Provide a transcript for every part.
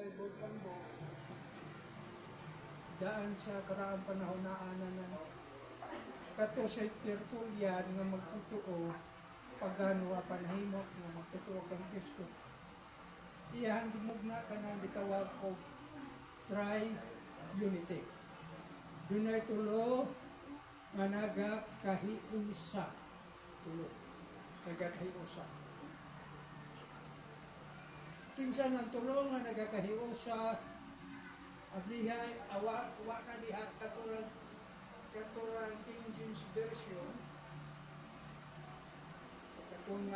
Bible Kambo, daan sa karaang panahon na ana kato sa tertulyan nga magtutuo pagano panahimok nga magtutuo kang Kristo. Iyang gimugna ka ng gitawag o tri-unity. Dunay tulo nga nagakahiusa. Tulo. Nagakahiusa. Kinsa ng tulo nga nagakahiusa, ablihay, awa ka diha katulad King James Version, kung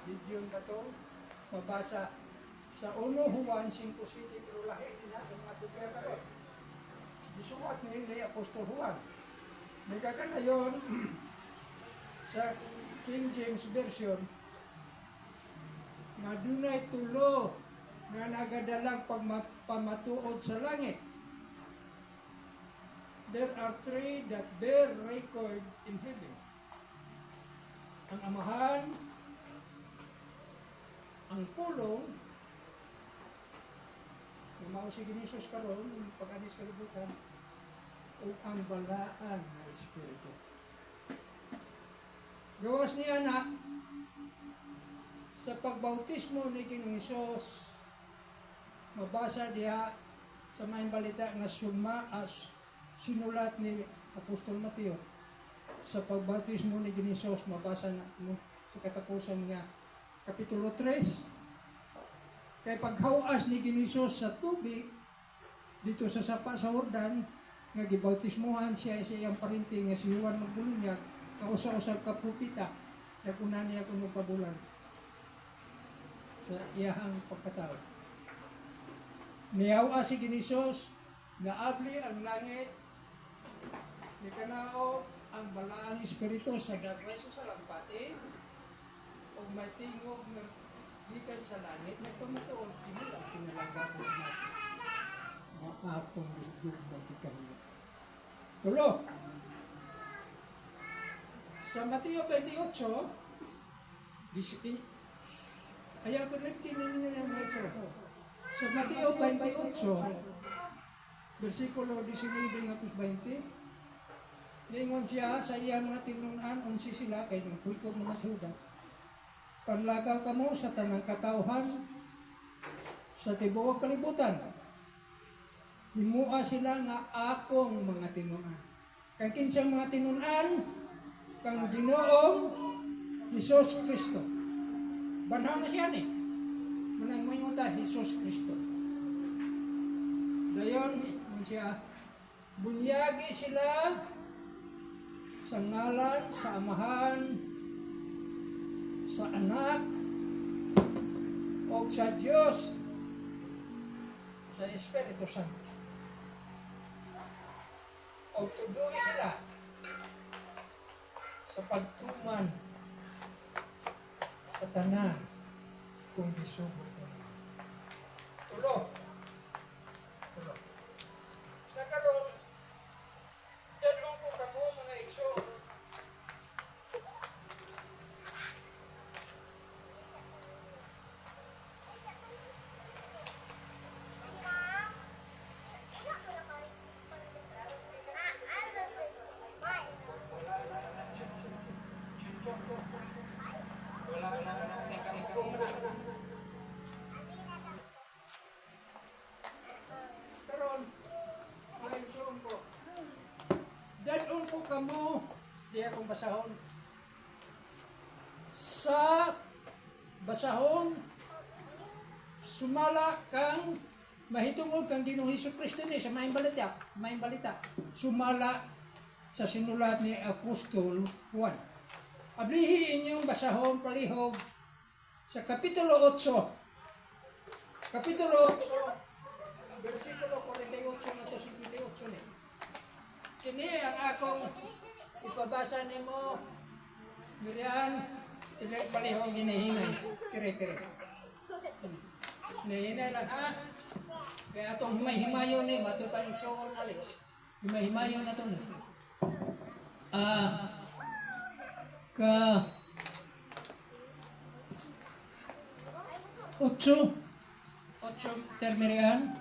video ba ito, mabasa sa 1 Juan 5:7, pero lahi nila ang mga Biblia karon. Gisuot ni Apostol Juan. Nagkakana yun sa King James Version, na dunay tulo nga nagadalag pamatuod sa langit. There are 3 that bear record in heaven. Ang Amahan, ang Pulong, yung mao si Ginisus karon, pag-anis kalibutan, o ang Balaan na Espiritu. Gawas niya na, sa pagbautismo ni Ginisus, mabasa diha sa maayong balita nga sinulat ni Apostol Mateo. Sa pagbautismo ni Ginisus, mabasa na sa katapusan nga Kapitulo 3. Kay paghawas ni Ginisus sa tubig dito sa sapa sa Jordan, nga gibautismohan siya iyang parinting nga si Juan Magbulinyag, kausa-usab ka propeta, naguna niya kung magpabulan sa iyahang pagkatao. Niyawa si Ginisus nga abli ang langit, ni kanao ang balaang espiritu sa dagway sa salampati, o may tingog na gikan sa langit, nagpamatuod kinila kinalagapon natin. Maapong dugdug magkikahiyo. Tulo. Sa Mateo 28, ayaw ko nagtinin niya ng mga sa Mateo 28, versikulo 19-20, niingon siya sa iyang mga tinunan, unsi sila, kay nung kuikog naman sa Judas. Panlakaw ka mo sa tanang katauhan, sa tibuok kalibutan. Himua sila nga akong mga tinunan. Kang kinsang mga tinunan, kang Ginoong Hesus Kristo. Banhaw na siya ni. Manang mayuta, Hesus Kristo. Dayon, siya, bunyagi sila sa ngalan, sa Amahan, sa Anak, o sa Diyos, sa Espiritu Santo. O tuduhi sila sa pagtuman sa tanan kung gisugod. Tulo. Nakaroon, dalawang po kamo mga ikso. Dadon po kamo, di akong basahon. Sa basahon, sumala kang mahitungod kang Ginoong Hesukristo ni sa maayong balita. Sumala sa sinulat ni Apostol Juan. Ablihi inyong basahon palihog sa Kapitulo 8. Kapitulo 8, versikulo 48 na to 58 ni. Kini ang akong ipabasa nimo, Miriam, ilay palihog hinahinay. Kire. Hinahinay lang ha. Kaya atong himay-himayon ni, bato pa yung Exoon Alex. Himay-himayon na to ni. 8 termerian.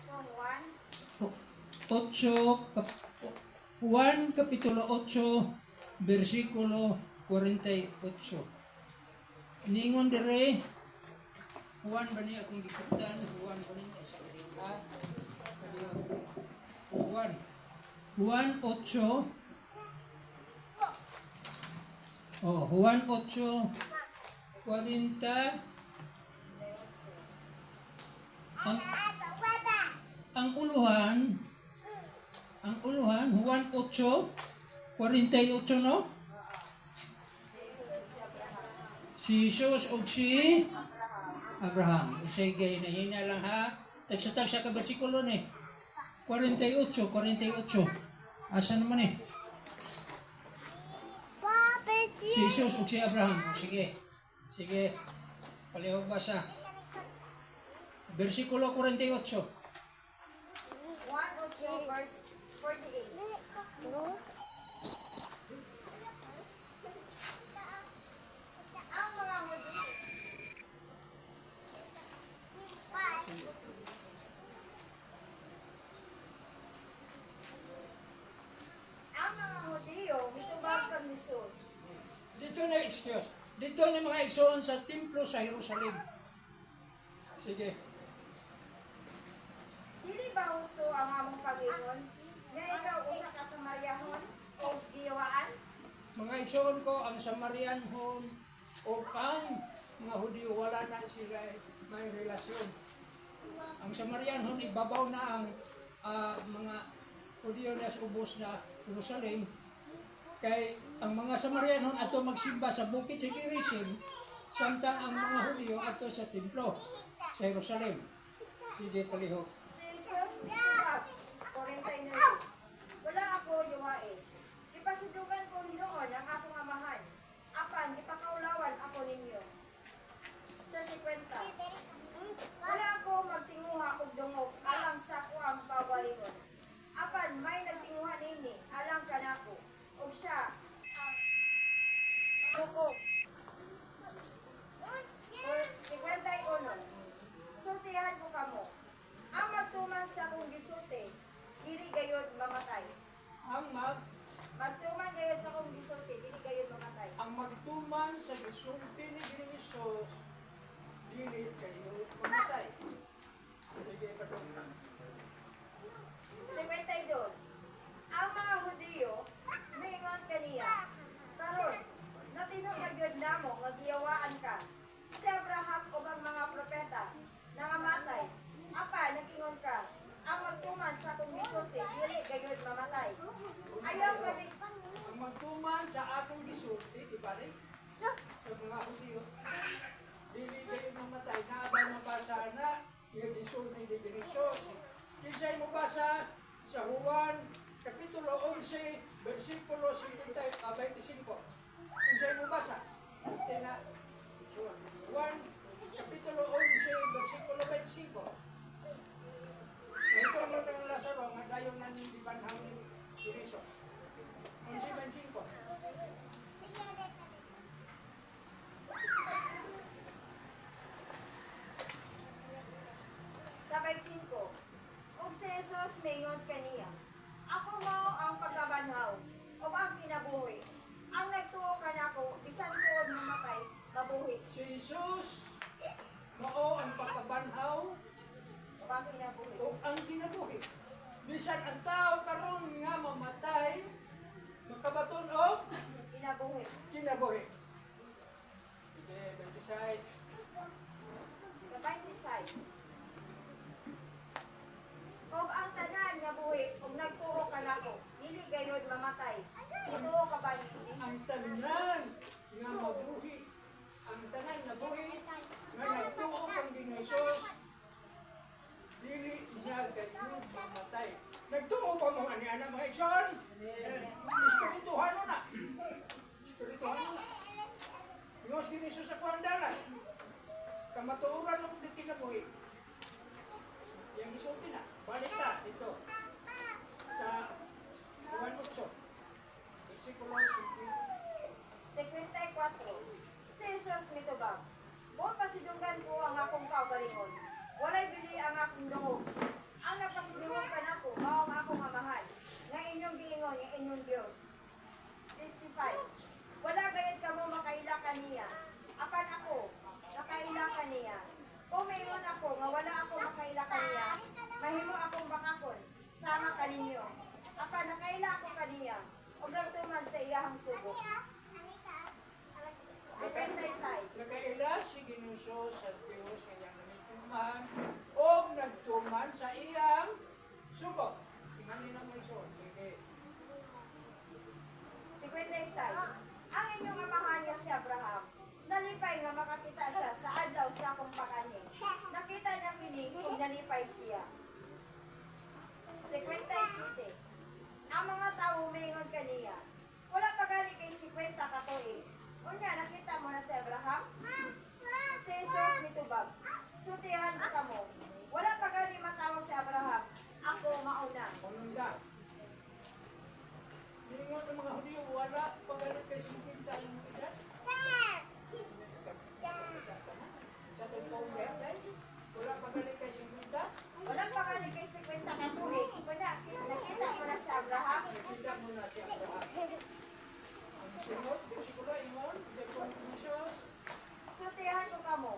So, 1. 1 Kapitulo 8, versikulo 48. Iningon dire, Juan ba niya akong gikaptan? Juan ba niya sa kanila? Juan 8. Juan 8, 40. Ang uluhan, Juan 8, 48, no? Si Jesus o si Abraham. Sige, na lang ha. Tagsa-tagsa ka versikulo ni. 48. Asa naman eh? Si Jesus o si Abraham. Sige. Palihog basa. Versikulo 48. 1, 8, verse 48. Ang mga Hudyo, mitubag kang Jesus. Dito na mga igsoon sa templo sa Jerusalem. Sige. Dili ba gusto ang among Panginoon? Nga ikaw usa ka sa Maryahon o giyawaan? Mga igsoon ko, ang Samarianhon o ang mga Hudyo, wala na sila may relasyon. Ang Samarianhon, ibabaw na ang mga Hudyo na sa ubos na Jerusalem. Kay ang mga Samarianhon ato magsimba sa bukid sa Gerizim, samtang ang mga Hudyo ato sa templo sa Jerusalem. Sige, palihog. Si Jesus mitubag, 49. Wala ako yuwain. Ipasidugan ko noon ang akong amahan. Apan, ipakaulawan ako ninyo. Sa 50. Wala ako magtinguha og dungog alang sa kuang kaugalingon. Apan, may nagtinguha nini alang kanako. O siya ang dungog. 51. Sultihan ko kamo. Ang magtuman sa akong gisulti, dili gayud mamatay. Magtuman gayud sa akong gisulti, dili gayud mamatay. Ang magtuman sa gisulti ni Jesus, dili kayo mamatay. Sige, patungkol. 52. Ang mga Hudyo, mingon kaniya. Karon, natinong nagyod namo nga giyawaan ka. Si Abraham ug ang mga propeta nangamatay. Apa nagingon ka? Ang magtuman sa akong gisulti, dili gayud mamatay. Ayaw balik. Ang magtuman sa akong gisulti, ibalik sa mga Hudyo, dili kayo mamatay. Naabay mabasa na yung gisulti ni Jesus. Kinsay mo basa sa Juan Kapitulo 11, versikulo 25. Kinsay mo basa? Tina, Juan Kapitulo 11, versikulo 25. Ito mo ng Lazaro, nga dayon na ni Banhaw ni Cristo. 11:25. Sabay 5. Ug si Jesus mingon kaniya. Ako mao ang pagkabanhaw ug ang kinabuhi. Ang nagtuo kanako bisan tuod mamatay, mabuhi. Si Jesus, mao ang pagkabanhaw Ug ang kinabuhi. o ang kinabuhi. Bisan ang tao karon nga mamatay, makabaton o Kinabuhi. kinabuhi. Sige, 26. Sa 26. Ug ang tanan nga buhi ug nagtuo kanako, dili gayud mamatay. Ituo ka ba ni? Ang tanan nga mabuhi, ang tanan nga buhi, nga nagtuo kang Ginoong dili niya kayo mamatay. Nagtuo pa mo ani-ana mga igsoon? Espirituhano na. Espirituhano na. Ngos Ginoong sa kuhandaran. Kamatuoran mo di kinabuhi. Yang isulti na. Balik ka dito. Sa Juan 8. Versikulo 54. Si Jesus mitubag. Buot pasidunggan ko ang akong kaugalingon. Walay sama kaninyo. Apan nakaila ako kaniya, ug nagtuman sa iyahang sugo. 76. Nakaila si Ginuso sa Diyos kaya nagtuman o nagtuman sa iyang sugo. Tingnan na mo iso. Sige. 56. Ang inyong amahan nga si Abraham, nalipay nga makakita siya sa adlaw sa akong pagani. Nakita niya kini kung nalipay siya. 57. Ang mga tao mayngon kaniya, wala pa gani kay 50 katuig. Unya, nakita mo na si Abraham? Si Jesus mitubag. Sutihan ko kamo. Wala pa gani matawo si Abraham. Ako mauna. Panunda. Nilingon ng mga Hudyo, wala pagalit kay Sintinta ang mga edad. Sa totoo ba yan? Wala pagalit kay Sintinta. Wala pa gani kay 50 katuig. Unya, nakita mo na si Abraham? Nakita mo na si Abraham. Ang sunod, bersikulo, ingon, Jacob Isos. Sutihan ko kamo.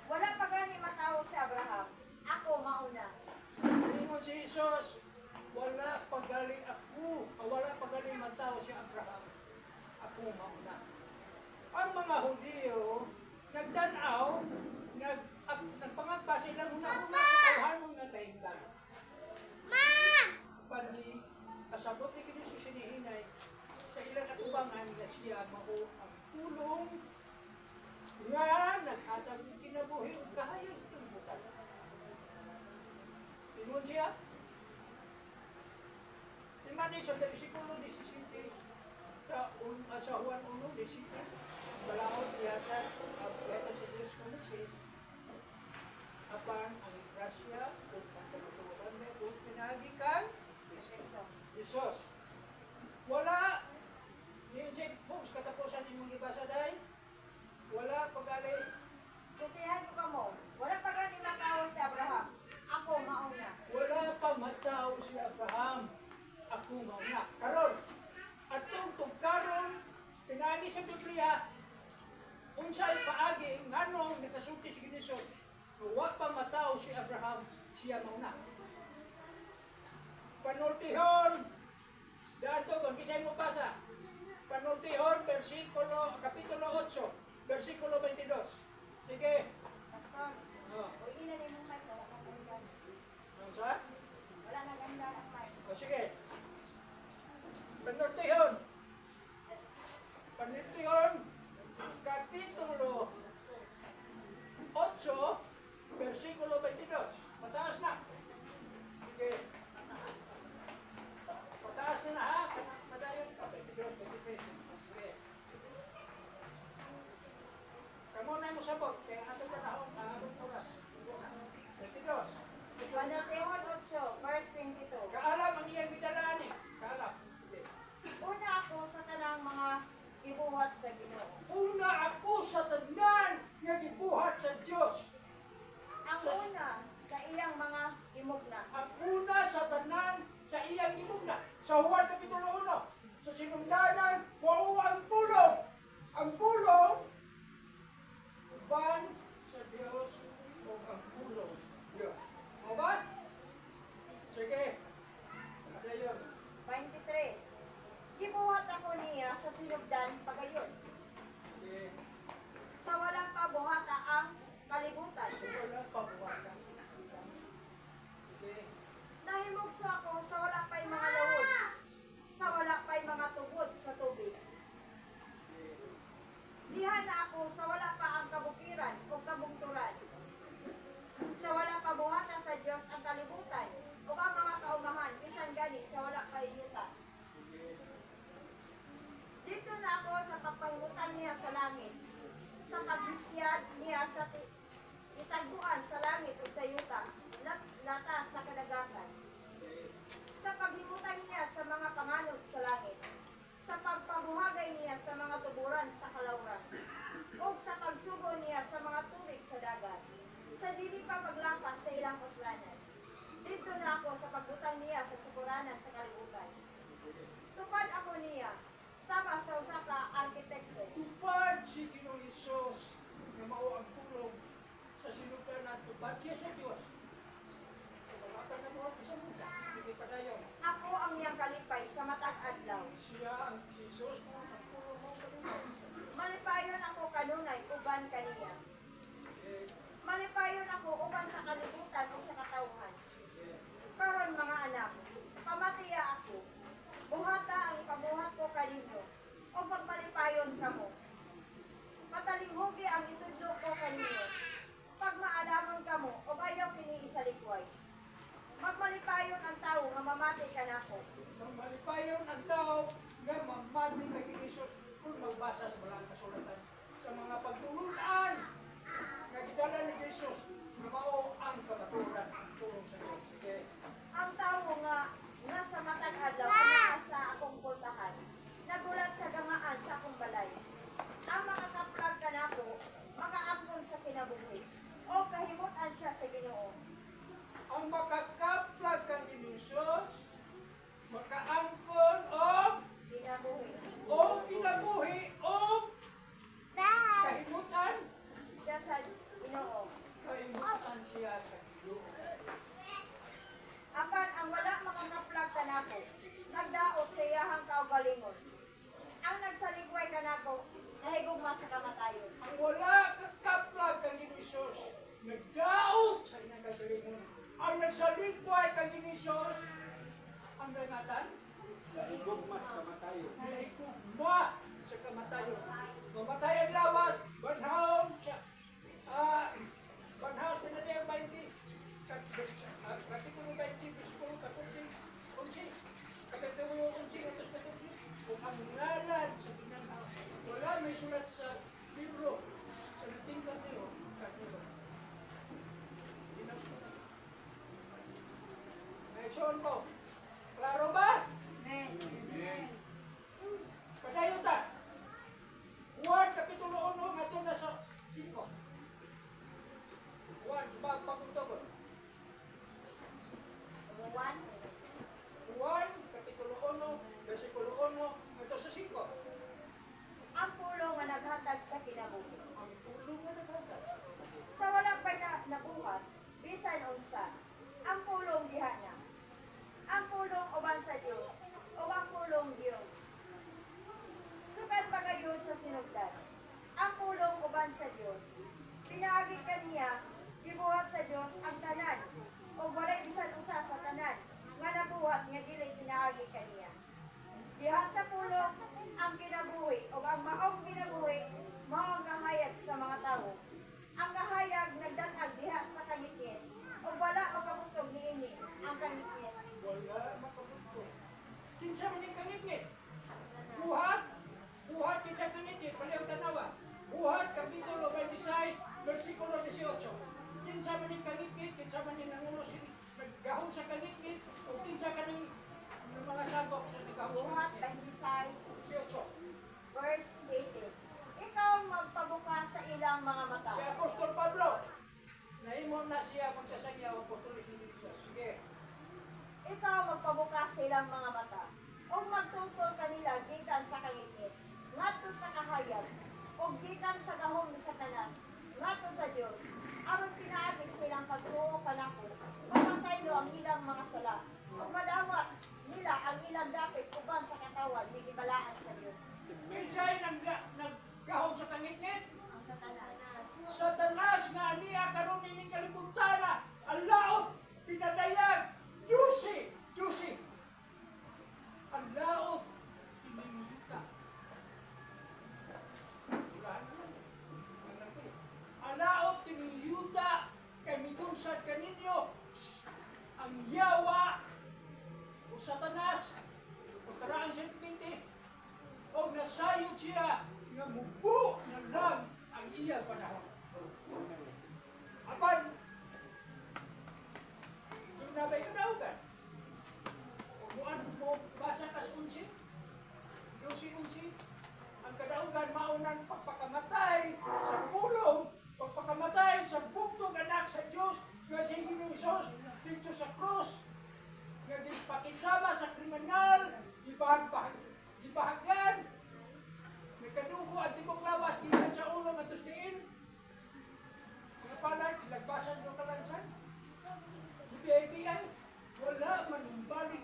Wala pa gani matawo si Abraham. Ako mauna. Nilingon si Isos, wala pagalit ako, wala pagalit matao si Abraham. Ako mauna. Ang mga Hudyo, nagdanaw, nagpangagpa sila una-una sa tawhanong na tainggan. Pani, kasabot ni Kristo sinihinay, sa ilang atubangan na siya mao ang tulong nga naghatag ng kinabuhi ug kahayo sa kalibutan. Ingon siya? Imani sa versikulo 17 sa Juan 1:17, balaod yata sa Diyos ko Moses, apan ang grasya o ang kaluturan niya o pinagikan Jesus. Wala, yung check books, katapusan yung mga ibasa dahil, wala pag-alay. Sutihan ko kamo. Wala pa gani matawo si Abraham. Ako mauna. Wala pa matao si Abraham. Ako mauna. Karon, atong tugkaron, pinagi sa Biblia, unsay paagi, nganong nakasulti si Ginisod, wala pa matao si Abraham, siya mauna. Panultihon, dato kung kisay mo basa, Panultihon, kapitulo 8, versikulo 22. Sige. Pastor, Oh. o ina ni mong mic, wala kang ganda. Ano sa? Wala na ganda ang mic. O sige. Panultihon. Panultihon, kapitulo 8, versikulo 22. Mataas na. Sige. Mataas na ha. Padayon ka. 22, 23. Sige. Kamu na mo sabot. Kaya atong panahon, atong oras. 22. Panultihon 8, verse 22. Kaalam ang iyang bidalaan eh. Kaalam. Sige. Una ako sa tanang mga ibuhat sa Ginoo. Una ako sa tanan nga gibuhat sa Dios. Ang una sa iyang mga imugna. Ang una sa tanan sa iyang gimugna. Sa Juan kapitulo 1, sa sinungdanan, wao ang pulong. Ang pulong, uban sa Dios o ang pulong Dios. O ba? Sige. Ano yun? 23. Gibuhat ako niya sa sinugdan pagayon. Sige. Sa wala pa buhata ang kalibutan. Wala pa buwatan. Sige. Nahimugso ako sa wala pa'y mga lawod. Sa wala pa'y mga tubod sa tubig. Diha na ako sa wala pa ang kabukiran o kabungturan. Sa wala pa buhata sa Diyos ang kalibutan o ang mga kaumahan, bisan gani sa wala pa yuta. Dito na ako sa pagpangutan niya sa langit, sa pagbitiyad niya sa itaguan sa langit o sa yuta, latas sa kadagatan. Sa paghimutan niya sa mga panganod sa langit, sa pagpabuhagay niya sa mga tuburan sa kalawran, o sa pagsugo niya sa mga tubig sa dagat, sa dili pa paglapas sa ilang kutlanan. Dito na ako sa pagbutang niya sa sukuranan sa kalibutan. Tupad ako niya, sama sa usa ka arkitekto. Tupad si Ginoong Hesus na mao ang tulong sa sinugdanan. Tupad siya sa Diyos. Pagkakata na mo sa musa. Sige. padayon. Ako ang iyang kalipay sa matag adlaw. Siya ang si Jesus mo ang pulo mo kalipay. Malipayon ako kanunay uban kaniya. Malipayon ako uban sa kalibutan o sa katawhan. Karon mga anak, pamatiya ako. Buhata ang ipabuhat ko kaninyo o pagmalipayon kamo. Matalinghugi ang itudlo ko kaninyo. Pag maalamon kamo o ayaw kini isalikway. Magmalipayon ang tao nga mamati ka nako. Kung malipayon ang tao nga mamati kay Jesus kung magbasa sa mga kasulatan sa mga pagtulunan nga gidala ni Jesus nga mao ang kamaturan tulong sa Dios. Sige. Ang tao nga sa matag adlaw ana sa akong pultahan. Nagulat sa gamaan sa akong balay. Ang makakaplag ka nako, makaampon sa kinabuhi. O kahimutan siya sa Ginoo. Ang makakaplag kang Jesus makaangkon Kinabuhi. o kinabuhi o kahimutan Siya sa Ginoo. kahimutan siya sa Ginoo. Apan ang wala makakaplag ka nako, nagdaot sa iyahang kaugalingon. Ang nagsaligway ka nako, nahigugma sa kamatayon. Ang wala kakaplag kang Jesus nagdaot sa inyong kagalingon. Ang nagsaligway kang Jesus ang rangatan Higugmas kamatayon. naikugma sa kamatayon. Kamatayan lawas, banhaw siya. Banhaw, pinadiyang 20. Kapitulo 20, versikulo 14, 11. Kapitulo 11, utos 14. Kung ang ngalan sa ginanaw, wala may sulat sa libro, sa natingkat niyo, kanino. Naikson ko. Klaro ba? Amen. Padayon ta. Juan kapitulo 1 ngadto na sa 5. Juan subag pagtugon. Umuwan. Juan kapitulo 1 bersikulo 1 ngadto sa 5. Ang pulo nga naghatag sa kinabuhi. Ang tulong nga naghatag. Sa wala pa'y nabuhat, bisan unsa, ang pulong diha na. Ang pulong uban sa Dios, o ang pulong Dios. Sukad pagayon sa sinugdan. Ang pulong uban sa Dios. Pinaagi kaniya, gibuhat sa Dios ang tanan, o walay bisan usa sa tanan, nga nabuhat nga dili pinaagi kaniya. Diha sa pulong ang kinabuhi, o ang maong kinabuhi, mao ang kahayag sa mga tao. Ang kahayag nagdanag diha sa kangitngit, o wala makabutog niini ang kangitngit. Wala makabutko. Kinsa man ning kangitngit? Buhat. Buhat kinsa kangitngit paliw tanawa. Buhat kapitulo 26 bersikulo 18. Kinsa man ning kangitngit, kinsa man ning nangulo naggahom sa kangitngit o kinsa kaning mga sabok sa nagahom sa Buhat kangitngit. 26, 18. verse 18. Ikaw magpabukas sa ilang mga mata. Si Apostol Pablo, naimon na siya magsasagya o apostolis ni Jesus. Sige. Ikaw magpabukas sa ilang mga mata. O magtutol kanila gikan sa kangitngit, ngadto sa kahayag, o gikan sa gahom ni Satanas, ngadto sa Dios. Aron pinaagis nilang pagtuo panako, mapasaylo ang ilang mga sala, o madawat nila ang ilang dapit uban sa katawan ni gibalaan sa Dios. Kinsay naggahom sa kangitngit? Ang Satanas. Satanas nga aniya karon ning kalibutan na ang laot pinadayag Dusi. Ang laot inimita. Ang laot inimita kay mitunsad kaninyo ang yawa o Satanas o karaang serpente o nasayod siya nga mubo na lang ang iya panahon. Apan, doon na ba yung naugan? O muan mo basa kas unsi? Unsi, ang kadaugan maunan pagpakamatay sa pulong, pagpakamatay sa buktong anak sa Diyos, nga si Jesus dito sa krus, nga pakisama sa kriminal, gibahagyan, may kadugo at tibok lawas, gikan sa ulo nga tustiin, mga palad, ilagbasan mo kalansan, ibibian, wala manumbalik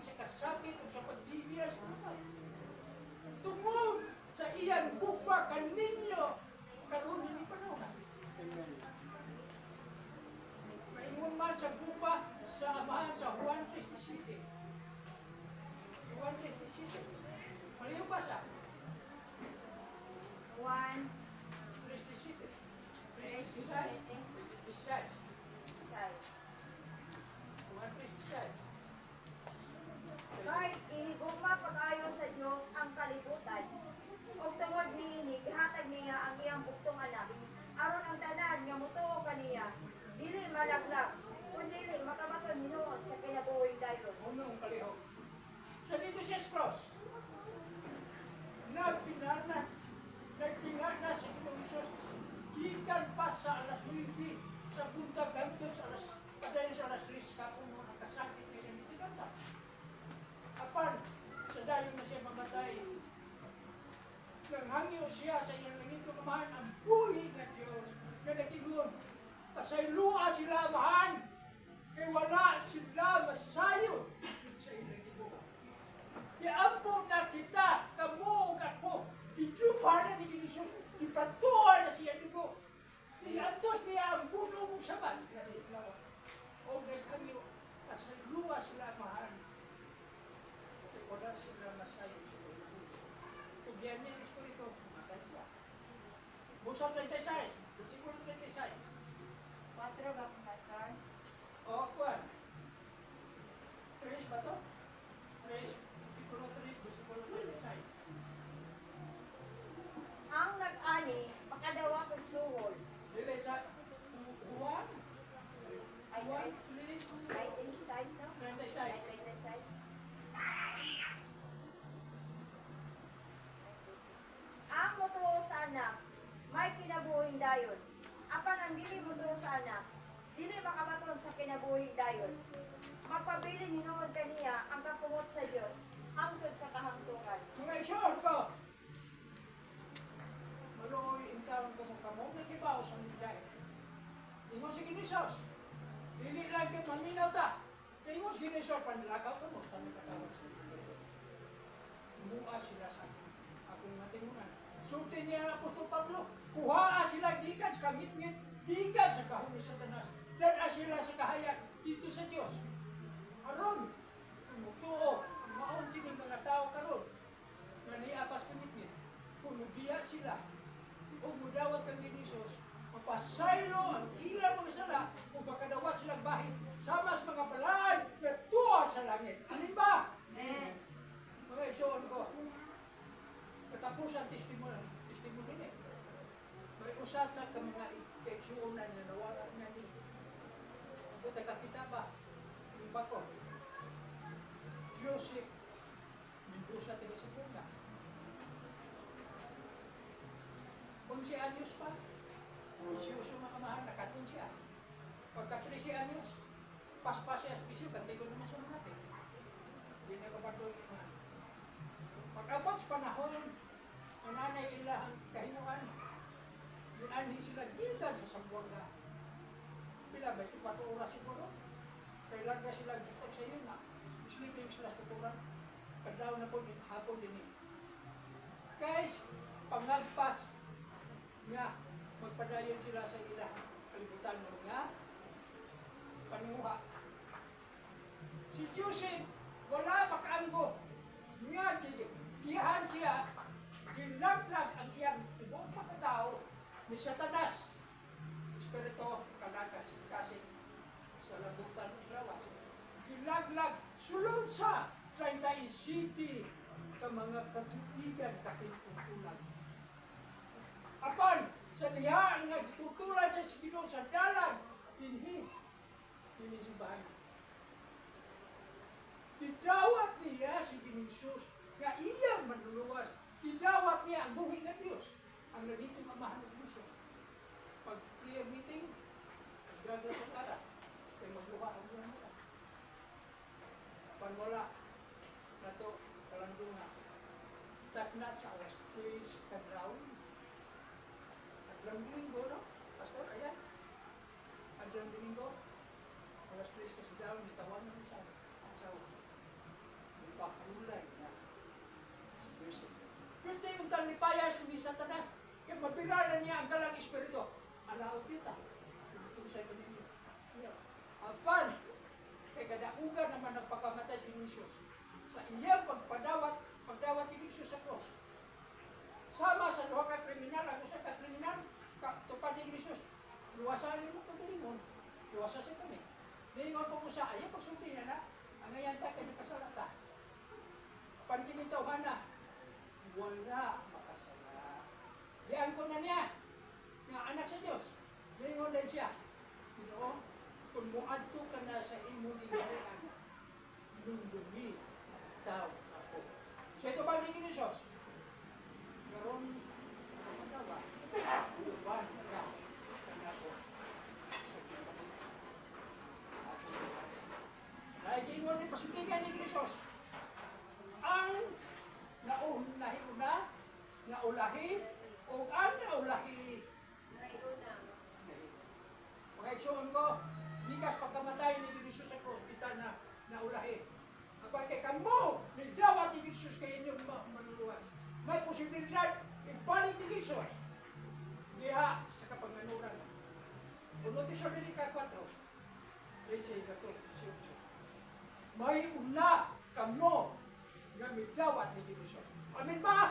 amahan sa grupa, sa amahan sa Juan 37. Juan 37. Maliw ba sa? 1, 37. 3, 36. 36. 6. Juan 36. Kahit ihigugma pag-ayo sa Dios ang kalibutan, ug tungod niini gihatag niya ang iyang buktong anak, aron ang tanan nga motuo kaniya dili malaglag, kundi dili makamaton hinuon sa kinabuhing dayon. Ano ang kalihok? Sa dito siya cross. Nagpinarna sa Panginoong Isus. Gikan pa sa alas 9 sa buntag ganito sa padayon sa alas 3 kapon mo nakasakit niya yung itinata. Apan, sa dayon na siya mamatay, nanghangyo siya sa iyang nangito kamahan ang buhi na Diyos na nag-ingon. Pasaylua sila amahan, kay wala sila masayo sa ilang ibuha. Iampo na kita, kamo ug ako, gidupa na ni Ginoo, ipatuwa na siya dugo. Iantos niya ang bunong sabat. O naghangyo, pasaylua sila amahan, kay wala sila masayo sa ilang ibuha. Tugyan niya ang Espiritu, matay siya. Busa 36, siguro 36. 4 ba pastor? O, kuwan. 3 ba to? 3, Ipuro 3, versikulo 36. Ang nag-ani makadawa kog suhol. Dili sa Juan, Ay Juan tres 3, ay 36 no? Ay 36. 36. Ang motuo sa anak may kinabuhing dayon. Apan ang dili motuo sa anak, dili makamaton sa kinabuhing dayon. Magpabilin hinuod kaniya ang kapungot sa Dios hangtod sa kahangturan. Mga isyol ko! Maluoy intawon ko sa kamong nagibaw sa mga ingon si Ginisos. Dili lang kayo maminaw ta. Kaya ingon si Ginisos, panlakaw ko mo. Tanong katawag sa Ginisos. Mua sila sa akong matingunan. Sulti niya ang Apostol Pablo. Kuhaa sila gikan sa kangit-ngit. Gikan sa kahon ni Satanas. Dala sila sa kahayag dito sa Diyos. Aron, ang mutuo, ang maong tining mga tao karon na niapas kangit-ngit. Kulubiya sila. O mudawat kang Ginisos. Mapasaylo ang ilang mga sala o makadawat silang bahin sama sa mga balaan na tuwa sa langit. Alin ba? Amen. Mga igsoon ko, katapusan testimony ni. May usata ka mga igsuunan na nawala na ni. Buta kapita ba? Iba ko. Joseph, Mendoza taga Segunda. 11 anyos pa. Isyuso mga kamahan, nakatun siya. Pagka 13 anyos, paspas siya sa bisyo, kantigo naman sa mga natin. Hindi na kapatuloy na. Pag-abot sa panahon, ang nanay ila ang kahinuan. Dinanhi sila gitan sa Sambuanga. Pila ba ito 4 oras siguro? Kailan ka sila gitan sa iyo na? Sleeping sila sa tuturan. Kadlaw na po, hapon din. Guys, pangagpas nga, magpadayon sila sa ilang kalibutan mo nga panunguha. Si Joseph, wala makaanggo. Nga, gihan siya, ginaglag ang iyang ibang pagkatao ni Satanas. Espiritu, kanakas, kasi sa labutan ng lawas. Ginaglag, sulod sa 30 city sa mga katuigan kakituntunan. Apan, sa diha nga gitutulan sa Ginoo sa dalan, dinhi si bahay. Didawat niya si Ginoo nga iyang manluluwas. Didawat niya ang buhi ng Diyos. Ang nagitong amahan ng Diyos. Pag prayer meeting, gagawin ang ara. Kaya magluha ang buhay nila. Panwala na ito, kalandunga. Takna sa alas 3 kadlaw. Adlang Domingo, no? Pastor, ayan. Adlang Domingo, alas 3 kasi daw, nitawan ng isa. Asawa. Ipapulay na si Joseph. Kunti yung talipayas ni Satanas, kaya mapiralan niya ang galang espiritu. Alaot kita. Kung sa'yo ninyo. Apa basa sa kami. Ngayon po mo sa ayaw, pagsulti na na, ang ngayon ta, kaya nakasalata. Apan kinitawhan na, wala makasala. Diyan ko na niya, nga anak sa Diyos. Ngayon din siya. Ginoo, kung muadto ka na sa imong ginagawa, lundumi, taw ako. So ito ba ni Kinisos? Karon, magagawa, uban ka, kanako, sa ginagawa. Dahil gingawa ni pasuligan ni Kinisos, ang naulahi-una, naulahi, o ang naulahi, pag-aksyon ko, likas pagkamatay ni Jesus sa hospital na naulahi. Kapag kay kamo, nagdawat ni Jesus kay inyong manuluwas. May posibilidad, ibalik ni Jesus. Diha sa kapanganuran. Unod ni Sordinica 4, 13, 18. May una kamo nga midawat ni Jesus. Amin ba?